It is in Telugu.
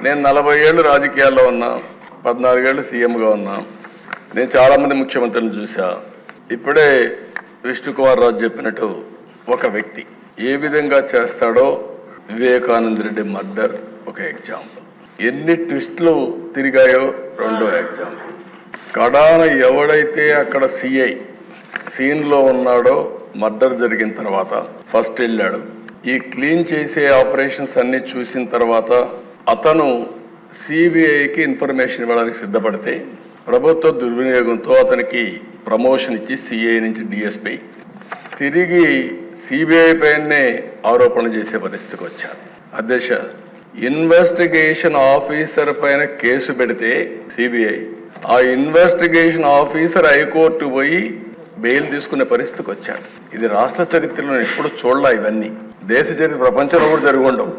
నేను 40 ఏళ్ళు రాజకీయాల్లో ఉన్నా, 14 ఏళ్ళు సీఎంగా ఉన్నా. నేను చాలా మంది ముఖ్యమంత్రులను చూసా. ఇప్పుడే విష్ణుకుమార్ రాజు చెప్పినట్టు ఒక వ్యక్తి ఏ విధంగా చేస్తాడో వివేకానంద రెడ్డి మర్డర్ ఒక ఎగ్జాంపుల్. ఎన్ని ట్విస్టులు తిరిగాయో రెండో ఎగ్జాంపుల్. కడాన ఎవడైతే అక్కడ సిఐ సీన్లో ఉన్నాడో మర్డర్ జరిగిన తర్వాత ఫస్ట్ వెళ్ళాడు. ఈ క్లీన్ చేసే ఆపరేషన్స్ అన్ని చూసిన తర్వాత అతను సిబిఐకి ఇన్ఫర్మేషన్ ఇవ్వడానికి సిద్ధపడితే ప్రభుత్వ దుర్వినియోగంతో అతనికి ప్రమోషన్ ఇచ్చి సిఐ నుంచి డిఎస్పీ తిరిగి సిబిఐ పైనే ఆరోపణలు చేసే పరిస్థితికి వచ్చారు. అధ్యక్ష, ఇన్వెస్టిగేషన్ ఆఫీసర్ పైన కేసు పెడితే సిబిఐ, ఆ ఇన్వెస్టిగేషన్ ఆఫీసర్ హైకోర్టు పోయి బెయిల్ తీసుకునే పరిస్థితికి వచ్చారు. ఇది రాష్ట్ర చరిత్రలో ఎప్పుడు చూడలే. ఇవన్నీ దేశ చరిత్ర ప్రపంచంలో కూడా జరిగి ఉండవు.